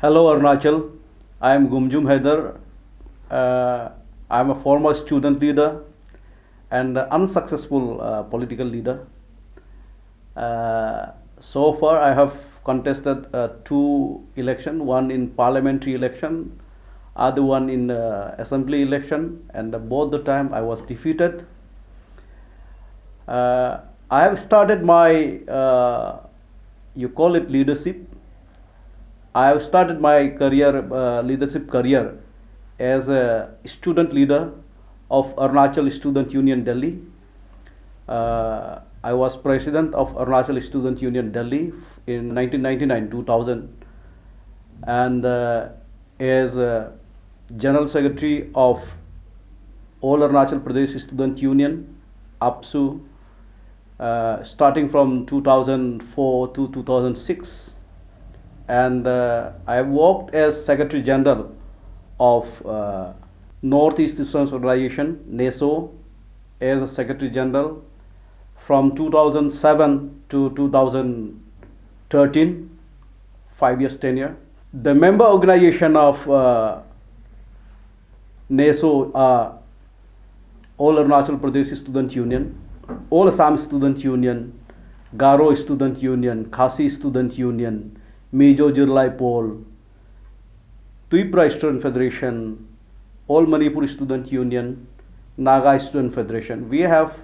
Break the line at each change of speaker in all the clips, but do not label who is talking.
Hello Arunachal, I am Gumjum Haider. I am a former student leader and unsuccessful political leader. So far I have contested two elections, one in parliamentary election, other one in assembly election, and both the time I was defeated. I have started my, you call it leadership. I have started my career, leadership career as a student leader of Aruanchal Student Union Delhi. I was president of Aruanchal Student Union Delhi in 1999-2000, and as general secretary of All Arunachal Pradesh Student Union, APSU, starting from 2004 to 2006. And I worked as Secretary General of Northeast Students Organization, NESO, as a Secretary General from 2007 to 2013, 5 years tenure. The member organization of NESO are All Arunachal Pradesh Student Union, All Assam Student Union, Garo Student Union, Khasi Student Union, Mizo Jirlai Pol, Tuipra Student Federation, All Manipur Student Union, Naga Student Federation. We have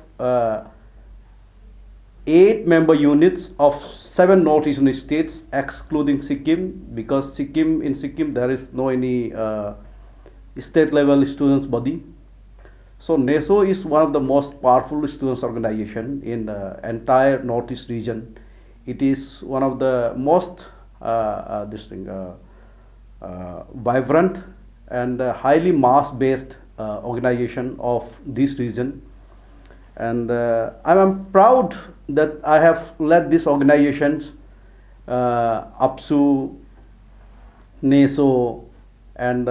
8 member units of 7 northeastern states, excluding Sikkim, because in Sikkim there is no any state level students body. So NESO is one of the most powerful students organization in the entire northeast region. It is one of the most vibrant and highly mass-based organization of this region, and I am proud that I have led these organizations, APSU, NESO, and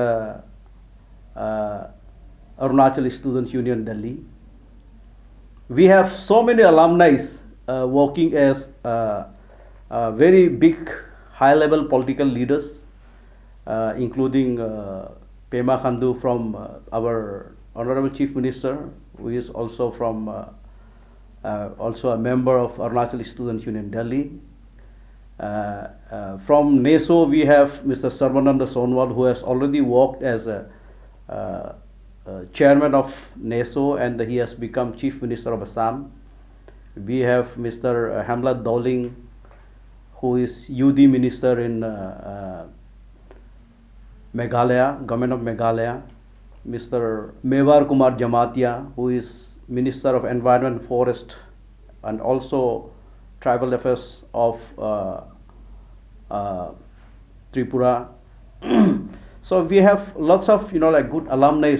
Aruanchal Student Union Delhi. We have so many alumni working as very big high-level political leaders, including Pema Khandu from our Honorable Chief Minister, who is also from also a member of Aruanchal Student Union Delhi. From NESO, we have Mr. Sarvananda Sonwal, who has already worked as a chairman of NESO, and he has become Chief Minister of Assam. We have Mr. Hamlat Dowling, who is UD Minister in Meghalaya, Government of Meghalaya. Mr. Mewar Kumar Jamatia, who is Minister of Environment, Forest, and also Tribal Affairs of Tripura. So we have lots of good alumni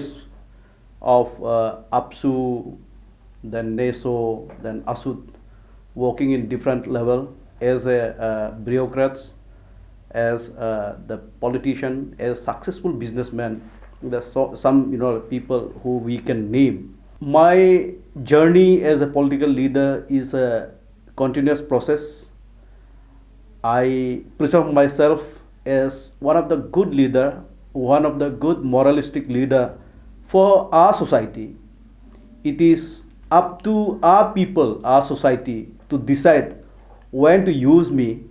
of APSU, then NESO, then ASUD, working in different level as a bureaucrats, as the politician, as successful businessman. There's some people who we can name. My journey as a political leader is a continuous process. I preserve myself as one of the good leader, one of the good moralistic leader for our society. It is up to our people, our society, to decide when to use me.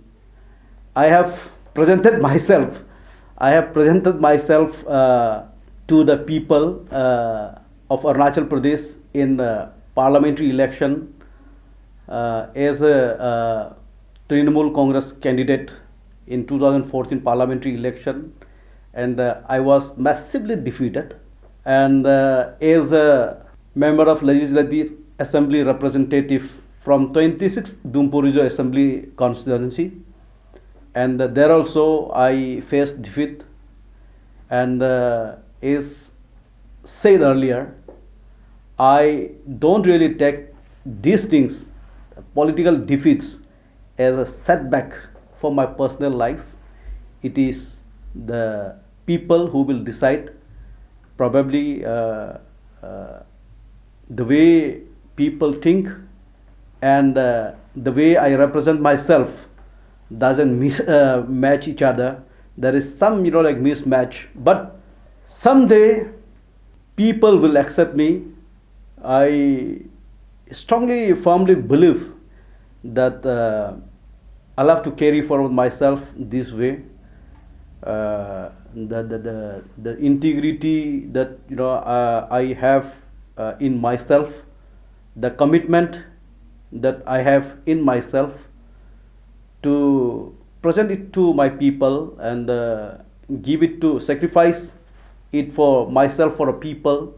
I have presented myself to the people of Aruanchal Pradesh in parliamentary election as a Trinamool Congress candidate in 2014 parliamentary election, and I was massively defeated. And as a member of Legislative Assembly representative from 26th Dumpurijo Assembly constituency, and there also I faced defeat. And as said earlier, I don't really take these things, political defeats, as a setback for my personal life. It is the people who will decide. Probably the way people think and the way I represent myself doesn't match each other. there is some like mismatch, but someday people will accept me. I strongly, firmly believe that I'll have to carry forward myself this way. The integrity that I have in myself, the commitment that I have in myself to present it to my people and give it to sacrifice it for myself, for a people.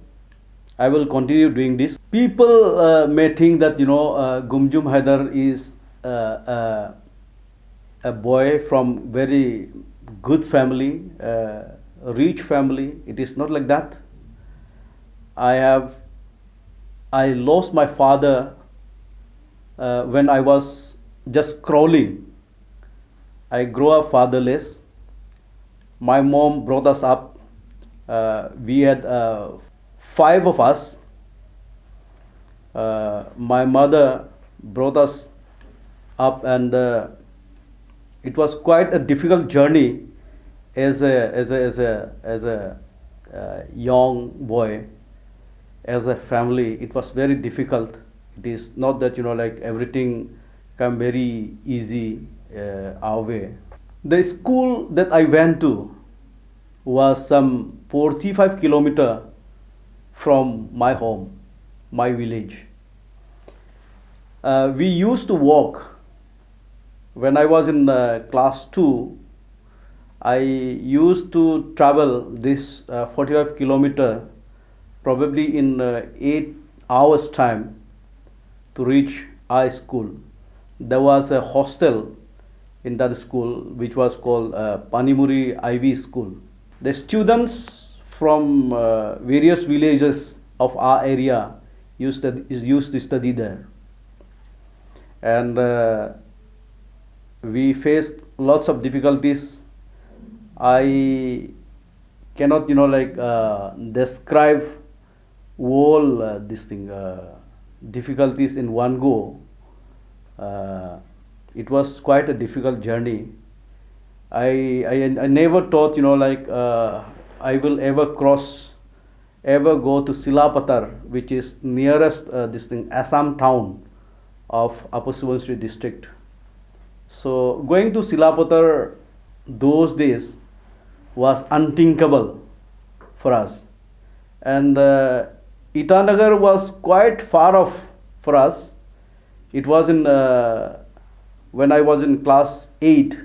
I will continue doing this. People may think that Gumjum Haider is a boy from very good family, rich family. It is not like that. I lost my father when I was just crawling. I grew up fatherless. My mom brought us up. We had 5 of us. My mother brought us up, and it was quite a difficult journey as a young boy, as a family. It was very difficult. It is not that like everything come very easy our way. The school that I went to was some 45 kilometer from my home, my village. We used to walk. When I was in class 2, I used to travel this 45 kilometer probably in 8 hours time to reach our school. There was a hostel in that school which was called Panimuri IV School. The students from various villages of our area used to study there, and we faced lots of difficulties. I cannot describe all difficulties in one go. It was quite a difficult journey. I never thought I will ever go to Silapatar, which is nearest Assam town of Upper Subansiri district. So going to Silapatar those days was unthinkable for us, and Itanagar was quite far off for us. It was in when I was in class 8.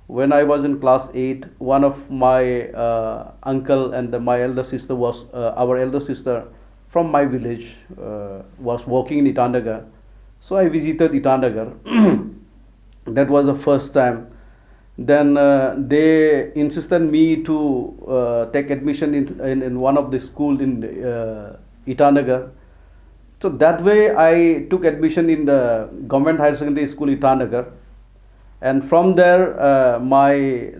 When I was in class 8, one of my uncle and my elder sister was our elder sister from my village was working in Itanagar. So I visited Itanagar. That was the first time. Then they insisted me to take admission in one of the school in Itanagar. So that way I took admission in the Government Higher Secondary School Itanagar, and from there my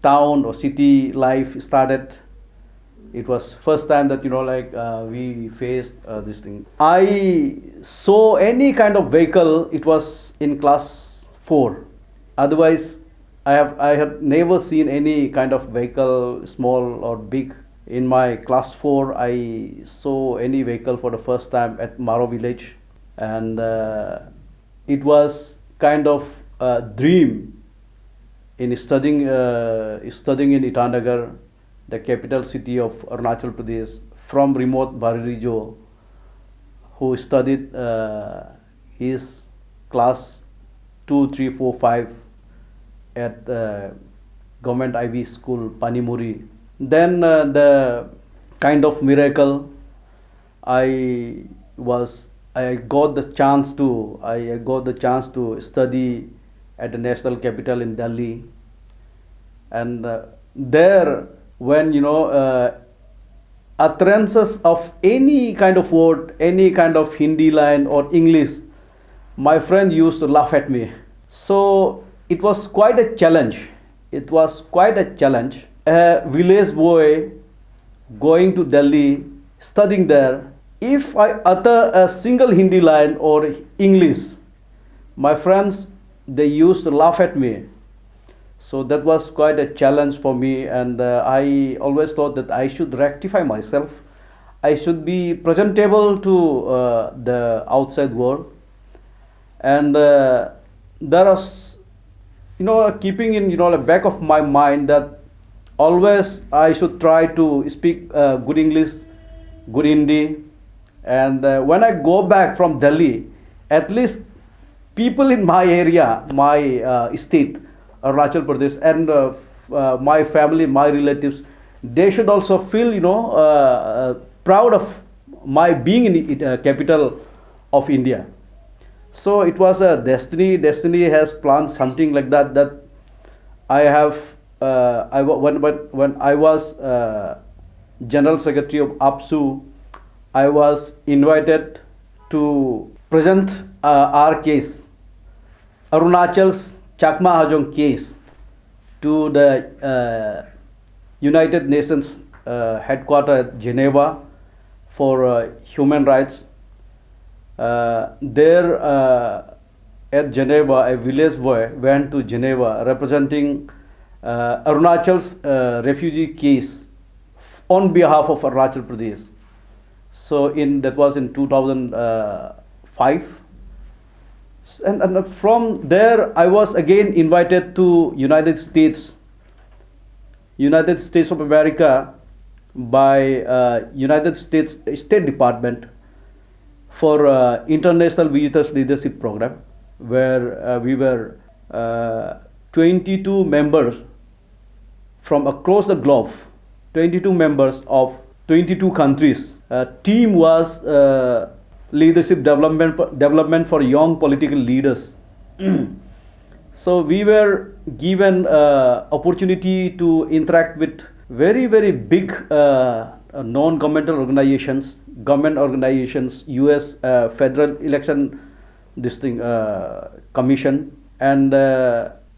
town or city life started. It was first time that we faced this thing. I saw any kind of vehicle. It was in class 4. Otherwise, I had never seen any kind of vehicle, small or big. In my class 4, I saw any vehicle for the first time at Maro village, and it was kind of a dream in studying in Itanagar, the capital city of Aruanchal Pradesh, from remote Baririjo, who studied his class 2, 3, 4, 5 at Government IV School, Panimuri. Then the kind of miracle, I got the chance to study at the national capital in Delhi, and there when utterances of any kind of word, any kind of Hindi line or English, my friend used to laugh at me. So it was quite a challenge. A village boy going to Delhi, studying there. If I utter a single Hindi line or English, my friends, they used to laugh at me. So that was quite a challenge for me, and I always thought that I should rectify myself. I should be presentable to the outside world, and there was, keeping in, the back of my mind that always I should try to speak good English, good Hindi, and when I go back from Delhi, at least people in my area, my state, Arunachal Pradesh, and my family, my relatives, they should also feel, proud of my being in capital of India. So it was a destiny. Destiny has planned something like that. That I have. When I was General Secretary of APSU, I was invited to present our case, Arunachal's Chakma Hajong case, to the United Nations headquarters at Geneva for human rights. There at Geneva, a village boy went to Geneva representing Arunachal's refugee case on behalf of Arunachal Pradesh. So that was in 2005. And from there, I was again invited to United States of America by United States State Department for International Visitors Leadership Program, where we were 22 members from across the globe, 22 members of 22 countries. Team was leadership development for young political leaders. So we were given opportunity to interact with very, very big non-governmental organizations, government organizations, U.S. Federal Election Commission, and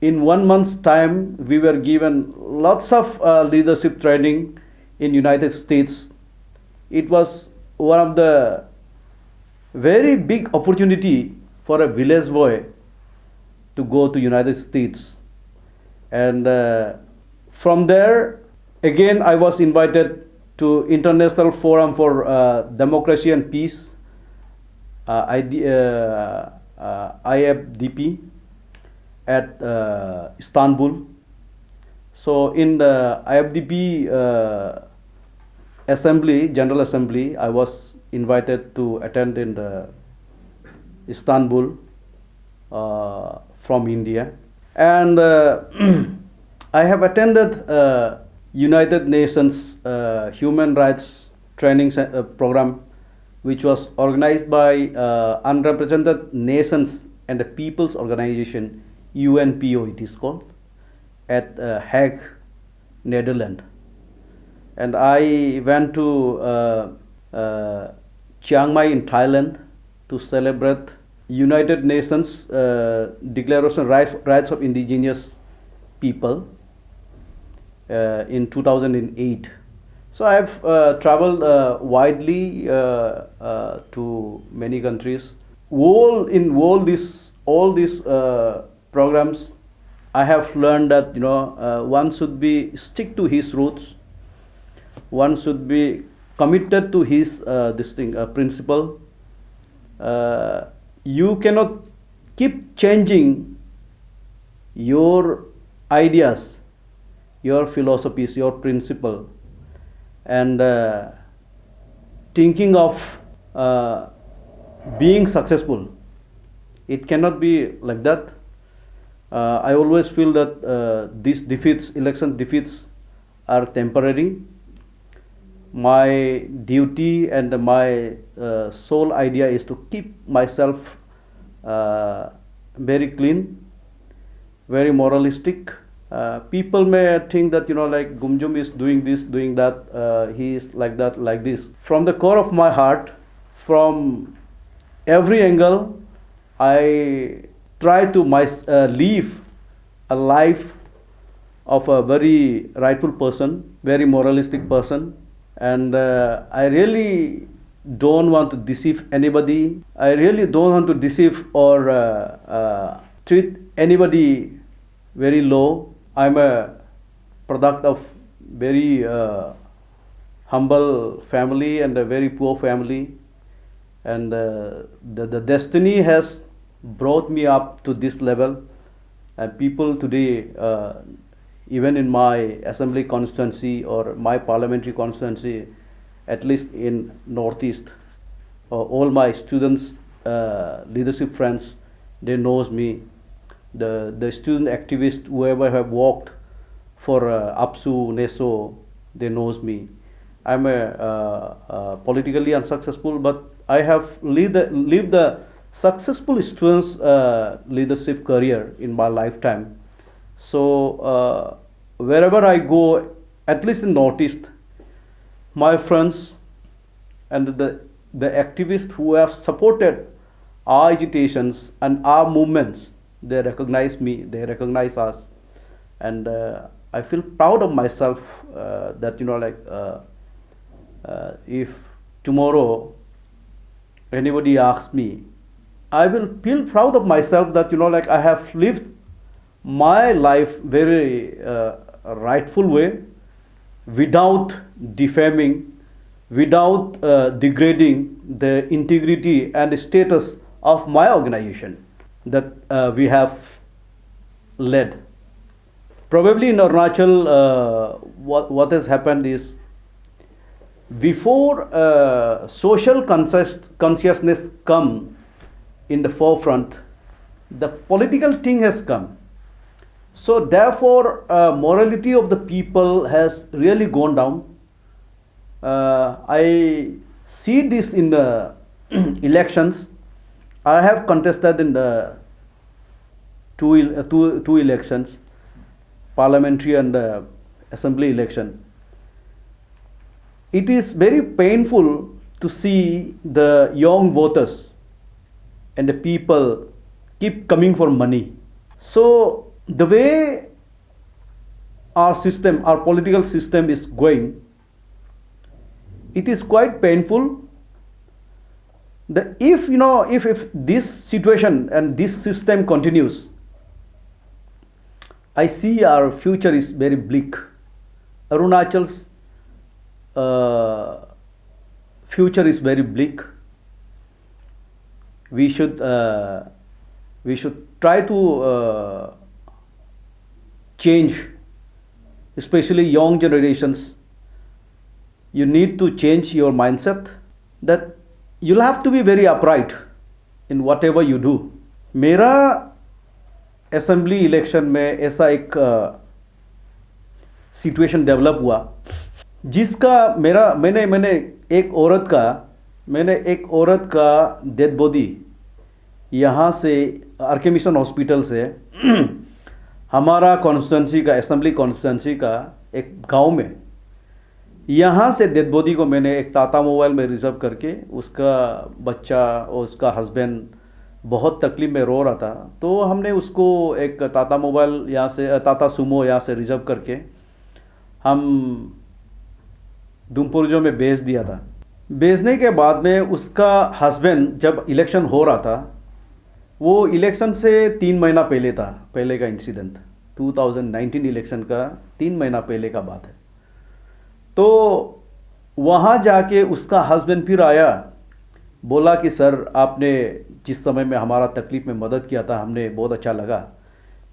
in 1 month's time we were given lots of leadership training in United States. It was one of the very big opportunity for a village boy to go to United States, and from there again I was invited to International Forum for Democracy and Peace, IFDP, at Istanbul. So in the IFDP General Assembly, I was invited to attend in the Istanbul from India, and I have attended United Nations Human Rights Training Program, which was organized by Unrepresented Nations and the People's Organization, UNPO it is called, at Hague, Netherlands. And I went to Chiang Mai in Thailand to celebrate United Nations Declaration of Rights of Indigenous People in 2008. So I have traveled widely to many countries. In all these programs, I have learned that one should be stick to his roots. One should be committed to his principle. You cannot keep changing your ideas, your philosophies, your principle, and thinking of being successful. It cannot be like that. I always feel that these election defeats are temporary. My duty and my sole idea is to keep myself very clean, very moralistic. People may think that like Gumjum is doing this, doing that, he is like that, like this. From the core of my heart, from every angle, I try to live a life of a very rightful person, very moralistic person, and I really don't want to deceive anybody. I really don't want to deceive or treat anybody very low. I'm a product of very humble family and a very poor family, and the destiny has brought me up to this level. And people today, even in my assembly constituency or my parliamentary constituency, at least in Northeast, all my students, leadership friends, they knows me. The student activists, whoever have worked for APSU, NESO, they knows me. I'm politically unsuccessful, but I have lived the successful students' leadership career in my lifetime. So wherever I go, at least in Northeast, my friends and the activists who have supported our agitations and our movements, they recognize me, they recognize us, and I feel proud of myself that if tomorrow anybody asks me, I will feel proud of myself that I have lived my life very rightful way, without defaming, without degrading the integrity and status of my organization that we have led. Probably in Arunachal, what has happened is, before social consciousness come in the forefront, the political thing has come. So therefore, morality of the people has really gone down. I see this in the elections. I have contested in the two elections, parliamentary and assembly election. It is very painful to see the young voters and the people keep coming for money. So the way our system, our political system is going, it is quite painful. If this situation and this system continues, I see our future is very bleak. Arunachal's future is very bleak. We should try to change, especially young generations. You need to change your mindset that you'll have to be very upright in whatever you do. मेरा assembly election में ऐसा एक situation develop हुआ जिसका मैंने एक औरत का डेड बॉडी यहाँ से आरके मिशन हॉस्पिटल से हमारा कॉन्स्टिट्यूंसी का, असेंबली कॉन्स्टिट्यूंसी का एक गांव में, यहाँ से डेड बॉडी को मैंने एक टाटा मोबाइल में रिजर्व करके, उसका बच्चा और उसका हस्बैंड बहुत तकलीफ में रो रहा था, तो हमने उसको एक टाटा मोबाइल यहाँ से, टाटा सुमो यहाँ से रिजर्व करके हम दुमपुरजो में भेज दिया था। भेजने के बाद में उसका हस्बैंड, जब इलेक्शन हो रहा था, वो इलेक्शन से 3 महीना पहले था, पहले का इंसिडेंट 2019 इलेक्शन का 3 महीना पहले का बात है। तो वहाँ जाके उसका हस्बैंड फिर आया, बोला कि सर आपने जिस समय में हमारा तकलीफ़ में मदद किया था, हमने बहुत अच्छा लगा,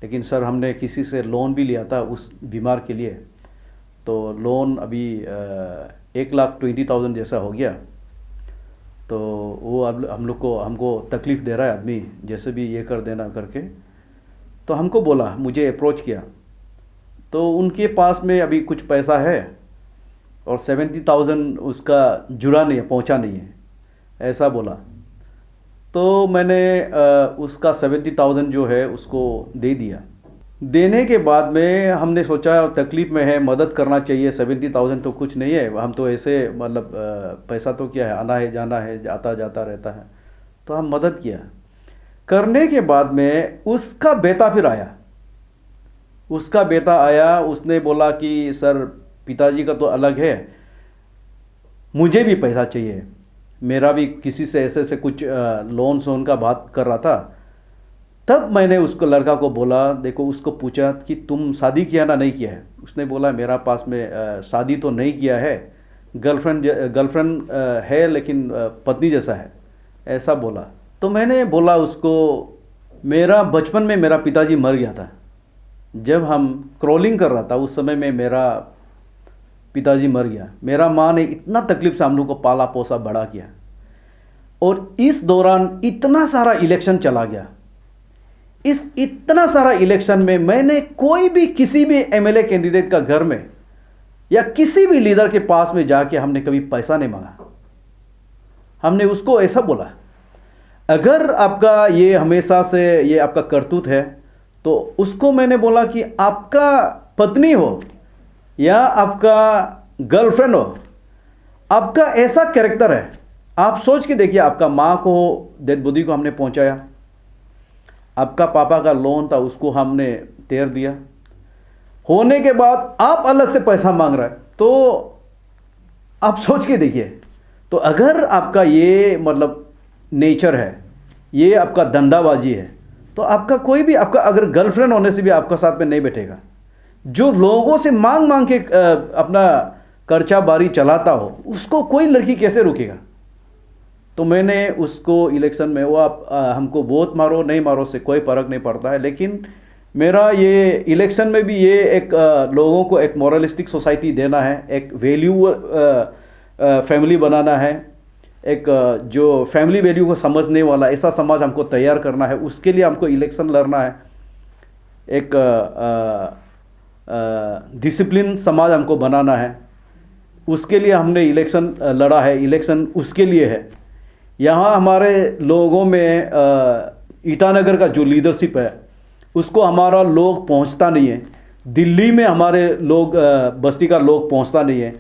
लेकिन सर हमने किसी से लोन भी लिया था उस बीमार के लिए, तो लोन अभी 1,20,000 जैसा हो गया, तो वो अब हमको तकलीफ़ दे रहा है आदमी, जैसे भी ये कर देना करके। तो हमको बोला, मुझे अप्रोच किया, तो उनके पास में अभी कुछ पैसा है और 70,000 उसका जुड़ा नहीं है, पहुंचा नहीं है, ऐसा बोला। तो मैंने उसका 70,000 जो है उसको दे दिया। देने के बाद में हमने सोचा तकलीफ़ में है, मदद करना चाहिए, 70,000 तो कुछ नहीं है, हम तो ऐसे मतलब पैसा तो क्या है, आना है जाना है, आता जाता रहता है, तो हम मदद किया। करने के बाद में उसका बेटा फिर आया, उसने बोला कि सर पिताजी का तो अलग है, मुझे भी पैसा चाहिए, मेरा भी किसी से ऐसे कुछ लोन का बात कर रहा था, तब मैंने उसको लड़का को बोला, देखो उसको पूछा कि तुम शादी किया ना नहीं किया है। उसने बोला मेरा पास में शादी तो नहीं किया है, गर्लफ्रेंड है लेकिन पत्नी जैसा है, ऐसा बोला। तो मैंने बोला उसको, मेरा बचपन में मेरा पिताजी मर गया था, जब हम क्रॉलिंग कर रहा था उस समय में मेरा पिताजी मर गया। मेरा माँ ने इतना तकलीफ से हम लोग को पाला पोसा बड़ा किया, और इस दौरान इतना सारा इलेक्शन चला गया। इस इतना सारा इलेक्शन में मैंने कोई भी किसी भी एमएलए कैंडिडेट का घर में या किसी भी लीडर के पास में जाके हमने कभी पैसा नहीं मांगा। हमने उसको ऐसा बोला, अगर आपका ये हमेशा से ये आपका करतूत है, तो उसको मैंने बोला कि आपका पत्नी हो या आपका गर्लफ्रेंड हो, आपका ऐसा कैरेक्टर है, आप सोच के देखिए, आपका माँ को डेड बॉडी को हमने पहुंचाया, आपका पापा का लोन था उसको हमने तैर दिया, होने के बाद आप अलग से पैसा मांग रहे हैं, तो आप सोच के देखिए। तो अगर आपका ये मतलब नेचर है, ये आपका धंधाबाजी है, तो आपका कोई भी, आपका अगर गर्लफ्रेंड होने से भी आपका साथ में नहीं बैठेगा। जो लोगों से मांग मांग के अपना खर्चा बारी चलाता हो, उसको कोई लड़की कैसे रोकेगा। तो मैंने उसको इलेक्शन में, वो आप हमको वोट मारो नहीं मारो से कोई फ़र्क नहीं पड़ता है, लेकिन मेरा ये इलेक्शन में भी ये एक लोगों को एक मॉरलिस्टिक सोसाइटी देना है, एक वैल्यू फैमिली बनाना है, एक जो फैमिली वैल्यू को समझने वाला ऐसा समाज हमको तैयार करना है। उसके लिए हमको इलेक्शन लड़ना है, एक डिसिप्लिन समाज हमको बनाना है, उसके लिए हमने इलेक्शन लड़ा है। इलेक्शन उसके लिए है। यहाँ हमारे लोगों में ईटानगर का जो लीडरशिप है उसको हमारा लोग पहुँचता नहीं है, दिल्ली में हमारे लोग बस्ती का लोग पहुँचता नहीं है।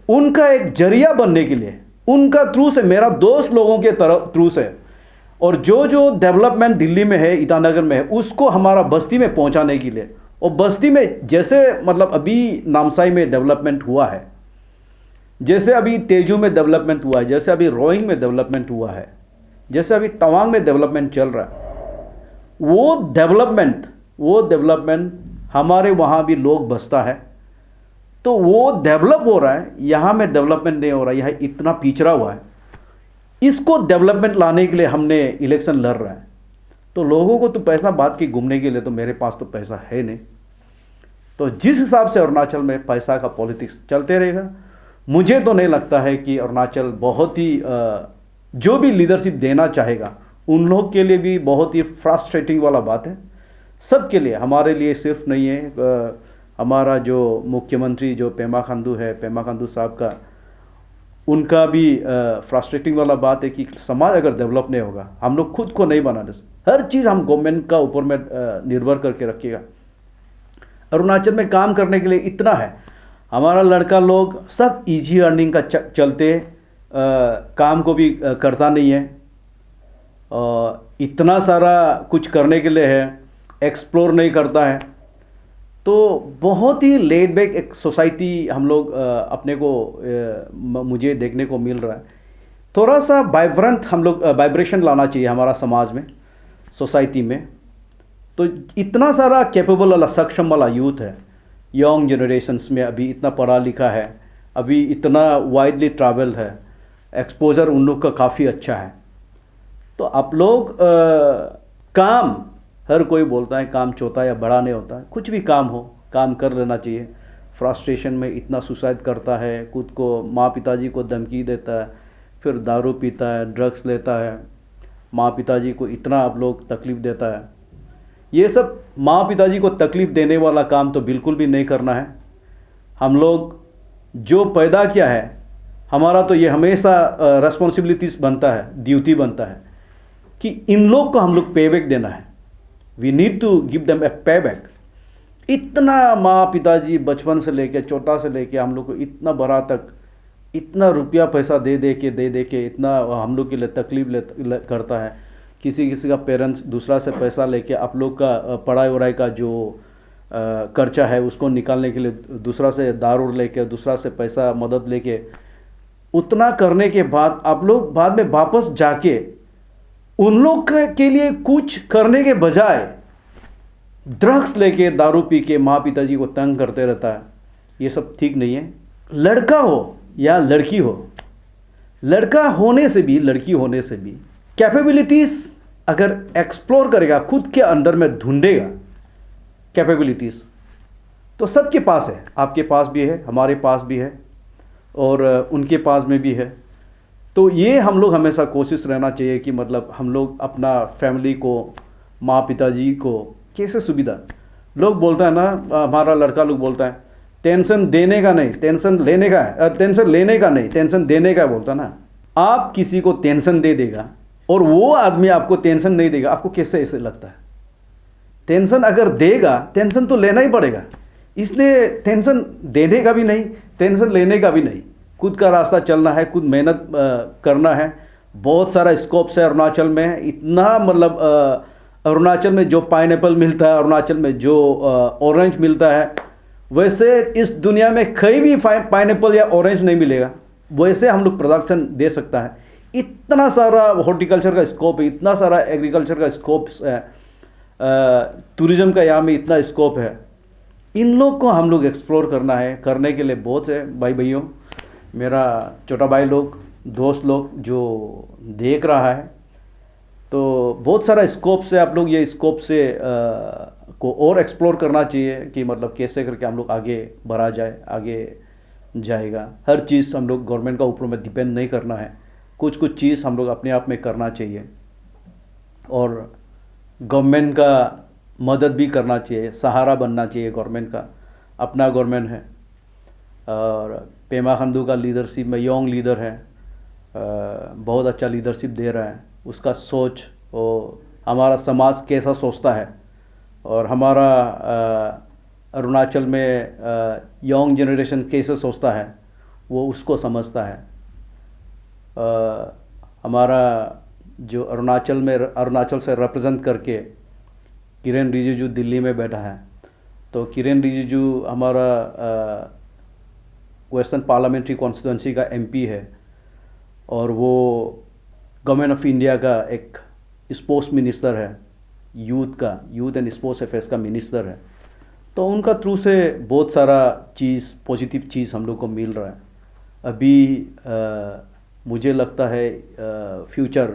उनका एक जरिया बनने के लिए, उनका थ्रू से, मेरा दोस्त लोगों के तरफ थ्रू से, और जो जो डेवलपमेंट दिल्ली में है, ईटानगर में है, उसको हमारा बस्ती में पहुंचाने के लिए। और बस्ती में जैसे मतलब अभी नामसाई में डेवलपमेंट हुआ है, जैसे अभी तेजू में डेवलपमेंट हुआ है, जैसे अभी रोइंग में डेवलपमेंट हुआ है, जैसे अभी तवांग में डेवलपमेंट चल रहा है, वो डेवलपमेंट हमारे वहाँ भी लोग बसता है, तो वो डेवलप हो रहा है। यहाँ में डेवलपमेंट नहीं हो रहा है, यहाँ इतना पिछड़ा हुआ है। इसको डेवलपमेंट लाने के लिए हमने इलेक्शन लड़ रहा है। तो लोगों को तो पैसा बात की घूमने के लिए, तो मेरे पास तो पैसा है नहीं। तो जिस हिसाब से अरुणाचल में पैसा का पॉलिटिक्स चलते रहेगा, मुझे तो नहीं लगता है कि अरुणाचल बहुत ही जो भी लीडरशिप देना चाहेगा उन लोग के लिए भी बहुत ही फ्रस्ट्रेटिंग वाला बात है। सबके लिए, हमारे लिए सिर्फ नहीं है। हमारा जो मुख्यमंत्री जो पेमा खांडू है, पेमा खांडू साहब का, उनका भी फ्रस्ट्रेटिंग वाला बात है कि समाज अगर डेवलप नहीं होगा, हम लोग खुद को नहीं बनाने, हर चीज़ हम गवर्नमेंट का ऊपर में निर्भर करके रखिएगा। अरुणाचल में काम करने के लिए इतना है, हमारा लड़का लोग सब इजी अर्निंग का चलते काम को भी करता नहीं है। इतना सारा कुछ करने के लिए है, एक्सप्लोर नहीं करता है। तो बहुत ही लेड बैक एक सोसाइटी हम लोग अपने को मुझे देखने को मिल रहा है। थोड़ा सा वाइब्रेंट हम लोग वाइब्रेशन लाना चाहिए हमारा समाज में, सोसाइटी में। तो इतना सारा कैपेबल वाला, सक्षम वाला यूथ है, यंग जनरेशन्स में अभी इतना पढ़ा लिखा है, अभी इतना वाइडली ट्रैवल्ड है, एक्सपोजर उन लोग का काफ़ी अच्छा है। तो आप लोग काम, हर कोई बोलता है काम छोटा या बड़ा नहीं होता है, कुछ भी काम हो, काम कर लेना चाहिए। फ्रस्ट्रेशन में इतना सुसाइड करता है, खुद को, माँ पिताजी को धमकी देता है, फिर दारू पीता है, ड्रग्स लेता है, माँ पिताजी को इतना आप लोग तकलीफ़ देता है। ये सब माँ पिताजी को तकलीफ़ देने वाला काम तो बिल्कुल भी नहीं करना है। हम लोग जो पैदा किया है, हमारा तो ये हमेशा रेस्पॉन्सिबिलिटीज बनता है, ड्यूटी बनता है कि इन लोग को हम लोग पे बैक देना है। We need to give them a pay back. इतना माँ पिताजी बचपन से लेके, छोटा से लेके हम लोग को इतना बड़ा तक, इतना रुपया पैसा दे दे के इतना हम लोग के लिए तकलीफ करता है। किसी का पेरेंट्स दूसरा से पैसा लेके आप लोग का पढ़ाई वढ़ाई का जो खर्चा है उसको निकालने के लिए दूसरा से दारू लेके, दूसरा से पैसा मदद लेके, उतना करने के बाद आप लोग बाद में वापस जाके उन लोग के लिए कुछ करने के बजाय ड्रग्स लेके दारू पी के माँ पिताजी को तंग करते रहता है, ये सब ठीक नहीं है। लड़का हो या लड़की हो, लड़का होने से भी लड़की होने से भी कैपेबिलिटीज़ अगर एक्सप्लोर करेगा, खुद के अंदर में ढूंढेगा कैपेबिलिटीज़, तो सबके पास है, आपके पास भी है, हमारे पास भी है और उनके पास में भी है। तो ये हम लोग हमेशा कोशिश रहना चाहिए कि मतलब हम लोग अपना फैमिली को, माँ पिताजी को कैसे सुविधा, लोग बोलता है ना, हमारा लड़का लोग बोलता है टेंशन देने का नहीं टेंशन लेने का है, टेंशन लेने का नहीं टेंशन देने का बोलता ना। आप किसी को टेंशन दे देगा और वो आदमी आपको टेंशन नहीं देगा, आपको कैसे ऐसे लगता है? टेंशन अगर देगा, टेंशन तो लेना ही पड़ेगा, इसलिए टेंशन देने का भी नहीं, टेंशन लेने का भी नहीं, खुद का रास्ता चलना है, खुद मेहनत करना है। बहुत सारा स्कोप्स है अरुणाचल में, इतना मतलब अरुणाचल में जो पाइनएप्पल मिलता है, अरुणाचल में जो ऑरेंज मिलता है, वैसे इस दुनिया में कहीं भी पाइनएप्पल या ऑरेंज नहीं मिलेगा, वैसे हम लोग प्रोडक्शन दे सकता है। इतना सारा हॉर्टिकल्चर का स्कोप है, इतना सारा एग्रीकल्चर का स्कोप है, टूरिज्म का यहाँ में इतना स्कोप है। इन लोग को हम लोग एक्सप्लोर करना है, करने के लिए बहुत है। भाई भाइयों, मेरा छोटा भाई लोग, दोस्त लोग जो देख रहा है, तो बहुत सारा स्कोप से आप लोग ये स्कोप से को और एक्सप्लोर करना चाहिए कि मतलब कैसे करके हम लोग आगे बढ़ा जाए, आगे जाएगा। हर चीज़ हम लोग गवर्नमेंट का ऊपर में डिपेंड नहीं करना है, कुछ कुछ चीज़ हम लोग अपने आप में करना चाहिए और गवर्नमेंट का मदद भी करना चाहिए, सहारा बनना चाहिए गवर्नमेंट का। अपना गवर्नमेंट है और पेमा खांडू का लीडरशिप में यंग लीडर है, बहुत अच्छा लीडरशिप दे रहा है। उसका सोच और हमारा समाज कैसा सोचता है और हमारा अरुणाचल में यंग जनरेशन कैसे सोचता है, वो उसको समझता है। हमारा जो अरुणाचल से रिप्रेजेंट करके किरण रिजिजू दिल्ली में बैठा है, तो किरण रिजिजू हमारा वेस्टर्न पार्लियामेंट्री कॉन्स्टिट्यूंसी का एमपी है और वो गवर्नमेंट ऑफ इंडिया का एक स्पोर्ट्स मिनिस्टर है, यूथ एंड स्पोर्ट्स अफेयर्स का मिनिस्टर है। तो उनका थ्रू से बहुत सारा चीज़, पॉजिटिव चीज़ हम लोग को मिल रहा है। अभी मुझे लगता है फ्यूचर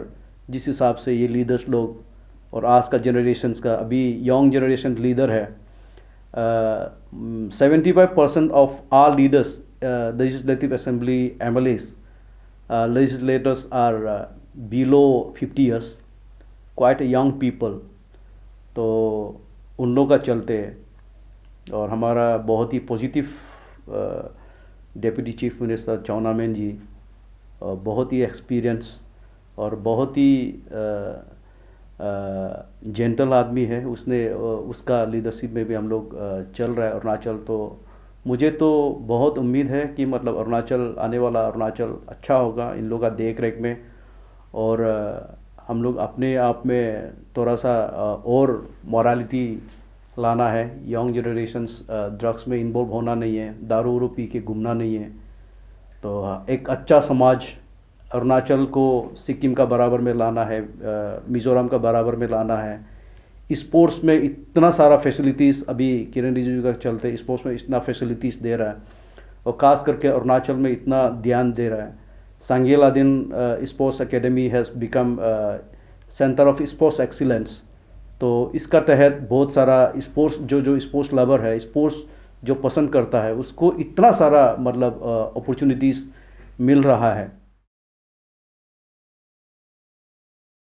जिस हिसाब से ये लीडर्स लोग और आज का जनरेशन्स का, अभी यंग जनरेशन लीडर है, 75% of all leaders, legislative assembly MLAs, legislators are below 50 years, quite a young people। तो उन लोगों का चलते हैं और हमारा बहुत ही पॉजिटिव डेप्यूटी चीफ मिनिस्टर चौनामेन जी, बहुत ही एक्सपीरियंस और बहुत ही जेंटल आदमी है। उसने उसका लीडरशिप में भी हम लोग चल रहा है अरुणाचल। तो मुझे तो बहुत उम्मीद है कि मतलब अरुणाचल, आने वाला अरुणाचल अच्छा होगा इन लोगों का देख रेख में। और हम लोग अपने आप में थोड़ा सा और मॉरलिटी लाना है। यंग जनरेशन्स ड्रग्स में इन्वॉल्व होना नहीं है, दारू वारू पी के घूमना नहीं है। तो एक अच्छा समाज अरुणाचल को सिक्किम का बराबर में लाना है, मिज़ोरम का बराबर में लाना है। स्पोर्ट्स में इतना सारा फैसिलिटीज़ अभी किरण रिजिजू का चलते स्पोर्ट्स में इतना फैसिलिटीज़ दे रहा है और ख़ास करके अरुणाचल में इतना ध्यान दे रहा है। सांगेलादिन sports academy has become centre of sports excellence. तो इसका तहत बहुत सारा स्पोर्ट्स जो स्पोर्ट्स लवर है, स्पोर्ट्स जो पसंद करता है, उसको इतना सारा मतलब अपॉर्चुनिटीज़ मिल रहा है।